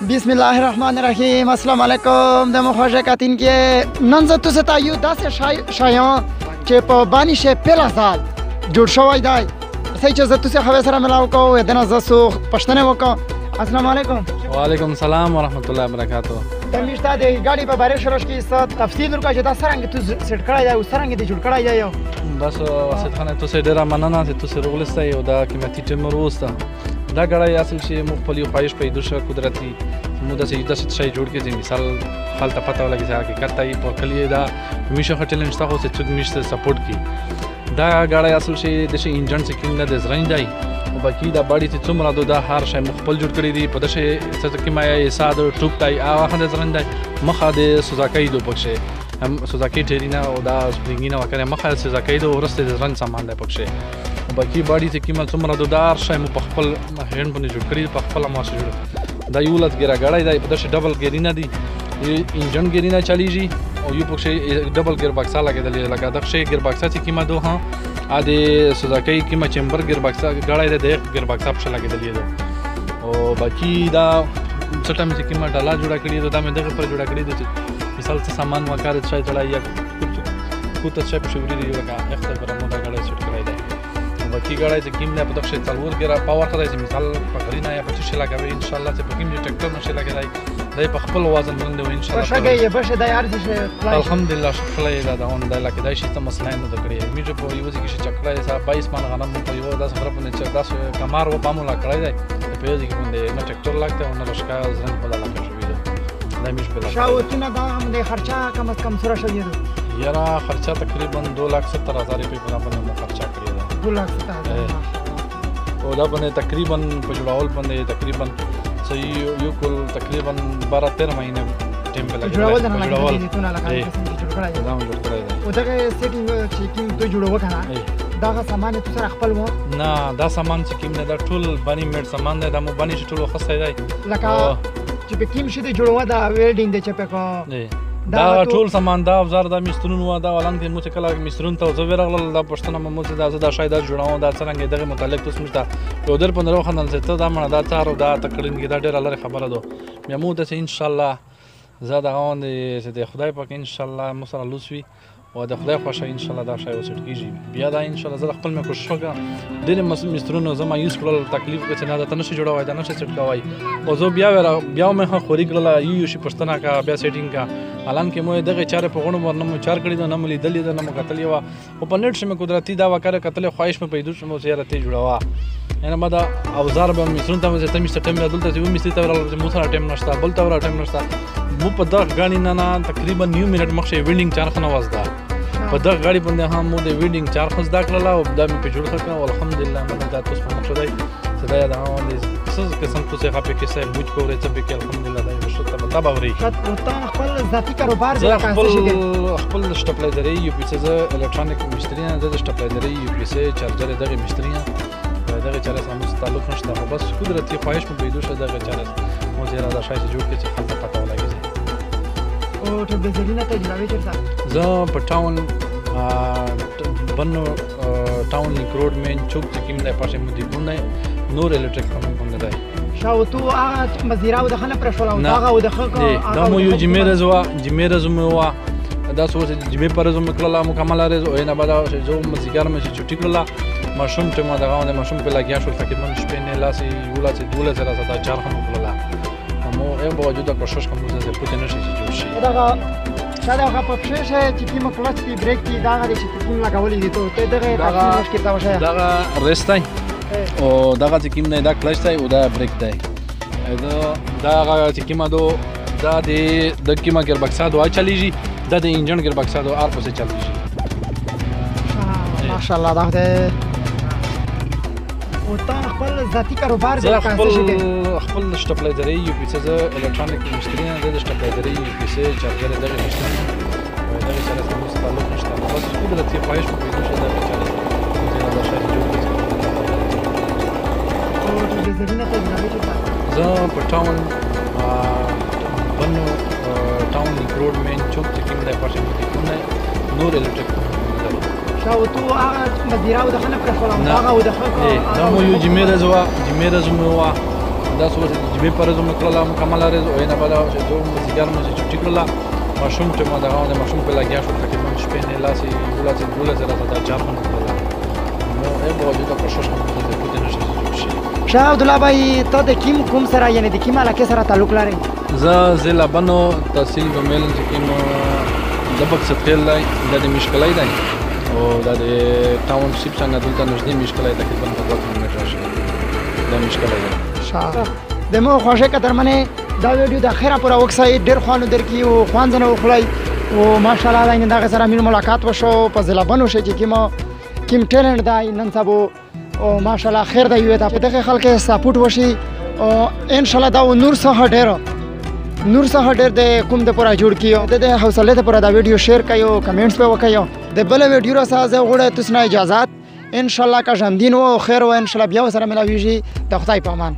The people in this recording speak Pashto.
बिस्मिल्लाहिर्रहमानिर्रहीम अस्सलाम वालेकुम د مخواجه کاتین کې نن زه تاسو ته یو داسې شایان چې په بانی شه پهلا سال جوړ شوی دی صحیح چې زه تاسو خو سره ملاو کوم د نه زسو پښتنه وکم السلام علیکم وعلیکم السلام ورحمت الله وبرکاتہ تمیشته د गाड़ी په باره شروع کې ست تفصیل ورکړه چې دا سرنګ تو سیټ کړای دی او سرنګ دې جوړ کړای دی یو بس واسط خانه تاسو ډیر مننه چې تاسو رغلسته یو دا قیمتي ټیم وروسته دا غړای اصل شي مخفلی خواهش پیدا شو قدرتي مو د سې د شي جوړ کې مثال خالته پته ولګي چې حقیقت ای په کلی دا میشه چیلنج تا خو څه څوک میشه سپورټ کی دا غړای اصل شي د شي انجن سکینګ نه د زرنګ دی او باقي دا باډي ته څومره دا هر شي مخفل جوړ کړی دی په دشه څه کې ما ساده ټوک تای هغه د زرنګ دی مخه د سوزاکای دو پکشه هم سوزاکای ټرینا او دا سپرینګینا وکړه مخه سوزاکای دو ورسته د زرنګ سامان دی پکشه باقي باډي ته قیمت څومره د هر شي په خپل هند باندې جوړ کړی په خپل ماشه جوړ دا یو لات ګیره غړای دی په دشه ډبل ګیرینا دی انجن ګیرینا چلیږي او یو پکشه ډبل ګیر باکس لګیدل لکه د ښه ګیر باکس چې قیمت دوه ا د سوزاکای قیمت چمبر ګیر باکس غړای دی د ګیر باکس په لګیدل دی او باقي دا څټم چې قیمت ډالا جوړ کړی دا مې دغه پر جوړ کړی دی مثال څه سامان وکړ چې چړای یا کوته څه په شوري دی لکه اخته پر مو دا غړای سټ کړی دی باقي غړای چې قیمت په دغه څلور ګیر پاور خدای چې مثال په غرینا یا په څه لګوي ان شاء الله چې په قیمت ټریکټر نشه لګای دی په خپل وزن باندې ان شاء الله شګه یې بشه د یار چې الحمدلله شکرای دا اون د لکه دای شي ته مسله نه دکړي میږي په یو ځکه چې چکرای صاحب 22 من غنم په یو 10 خبره باندې چې 10 کمار و پامو لا کړای دی په یو ځکه باندې نه ټریکټر لاګته او نه لشکا ځن په لاګه شوی دی دا میږي په شاوتونه دا هم د خرچه کم از کم سره شوی دی یاره خرچه تقریبا 2,70,000 روپے په باندې خرچه کړی دی 2,70,000 او دا باندې تقریبا په جوړول باندې تقریبا صحیح یو کول تقریبا 12-13 مهینه ټیم په لګیدل جوړول نه لګیدل ته نه لګیدل چې جوړ کړای دا جوړ کړای دی او دا سیټینګ چې کوم ته جوړو کنه دا سامان ته سره خپل وو نه دا سامان چې کوم نه دا ټول بانی میډ سامان دی دا مو بانی ټول خاصه دی لکه چې په کوم شي دی جوړو دا ویلډینګ دی چې په کو دا ټول سامان دا افزار دا مسترونو دا ولنګ مو چې کله مسترون ته زو ورغل دا پښتنه مو چې دا شاید جوړاو دا څنګه دغه متعلق تاسو مشته یو در په نورو خنل ته دا مړه دا تار دا تکړنګ دا ډېر لاره خبره ده مې مو ته ان شاء الله زاده غوند چې د خدای پاک ان شاء الله مو سره لوسوي او د خدای خوښه ان شاء الله دا شای وسټ کیږي بیا دا ان شاء الله زه خپل مې کوشش وکړم ډېر مسترونو زما یوز کړل تکلیف کې نه دا تنه جوړوي دا نشه چټ کوي او زه بیا مې خوري کړل یو شي پښتنه کا بیا سیټینګ کا الان کې مو دغه چاره په غونو ورنمو چار کړی نه ملي دلی نه مو قتل یو او په نت شمه قدرتي دا وکړه قتل خواهش مې پیدا شمه زیارت جوړوا یعنی ما دا اوزار به مسترون ته مې ته مې ټیم دلته چې مې ستې ورل مو سره ټیم نشته بل ته ور ټیم نشته مو په دغه غاڼې نه تقریبا نیو منټ مخشه وینډینګ چارخنه وازدا په دغه غاړي باندې هم مو د وینډینګ چارخ زده کړل او دا مې په جوړ کړ الحمدلله مې دا تاسو په مقصد دی دا دا څه قسم څه خپې کې څه بوج کوي څه به کې الحمدلله دا یو شته په تابع وري خپل ذاتی کاروبار دی خپل شټپلایزري یو پیسه الکترونیک مشتری نه د شټپلایزري یو پیسه چارجر دغه مشتری نه دغه چاره سره تعلق نشته خو بس قدرتي خواهش مې پیدا شو دغه چاره مو زیرا دا شای جوړ کې چې خپل پته ولګي او ته به زرینه ته جوړوي چیرته زه په ټاون بنو ټاون لیک روډ مین چوک چې کوم د پاسه مو دی ګونه نور الکتریک کمپنی باندې دی شاو تو هغه مزیراو د خلک پر شول او هغه او د خلک دا مو یو جمیرز مو وا دا څه چې جمعې پر زوم کړلا مکمل لري او نه بعد جو مزګار مې چې چټی کړلا ماشوم ته ما دغه ماشوم په لګیا شو تقریبا شپې نه لاسي یولا چې دوله سره زدا چار خمو کړلا مو یو باوجود کوشش کوم چې پوتې نشي چې جوړ شي دا هغه په پښه چې کوم کلچ دی بریک دی دا هغه چې کوم لګولې دي ته دغه تاسو مشکل تا وشه دغه ریستای او دغه چې کوم نه دا کلچ دی او دا بریک دی دا هغه چې کوم دا د کومه ګر بکسا دوه چلیږي دا د انجن ګر بکسا دوه ار پسې چلیږي ماشاءالله دا ده او تا خپل ذاتی کاروبار دی خپل شټپلایزري یو پیسه الکترونیک مشتری نه د شټپلایزري یو پیسه چارجر دغه مشتری او دغه چاره سره تعلق نشته بس قدرتي خواهش مې پیدا شو دغه چاره دا شای جوړ او د زرینه ته جوړوي چې زه په ټاون بنو ټاون لیک روډ مین چوک چې کوم د پاسه مو دی ګونه نور الکتریک شاو تو هغه مزیراو د خلک پر شول او هغه او د خلک دا مو یو جمیرز مو وا دا څه وخت د جمعې په ورځ مې کړله مکمله ورځ او هغې نه بعد هغه چې مازدیګر مې چې چټي کړله ماشوم چې ما دغه د ماشوم په لګیا شو تقریبا شپې نه لاسې 12 راته دا چار هم کړله نو ای باوجود کوشش کوم چې د پوتې نشي جوړ شي. شاه عبدالله بھائی ته د کوم سره یعنې د کوم علاقې سره تعلق لرئ؟ زه ضلع بنو تحصیل بمیل چې کوم د بکسد خیل دی دا د میشکلی دی او دا د ټاونشپ څنګه دلته نږدې میشکلی تقریبا 2 کیلومتره شي دا میشکلی دی. د مو خوښه قدرمنې دا ویډیو د اخره پورې وکسئ ډېر خوانو درکړي او خوان ځنه وخورئ او ماشاءالله دا نن دغه سره مې ملاقات وشو په ضلع بنو شي چې کوم ټیلنټ دی نن سبا او ماشاءالله خیر دی یو ته په دغه خلک سپورټ وشي او ان شاء الله دا نور څه ډېر د کوم د پورا جوړ کیو د حوصله ته پورا دا ویډیو شیر کایو کمنټس په وکایو د بل ویډیو را سازه غوړه تاسو نه اجازه ان شاء الله کا جمدین او خیر او ان شاء الله بیا سره ملاویږي د خدای په امان.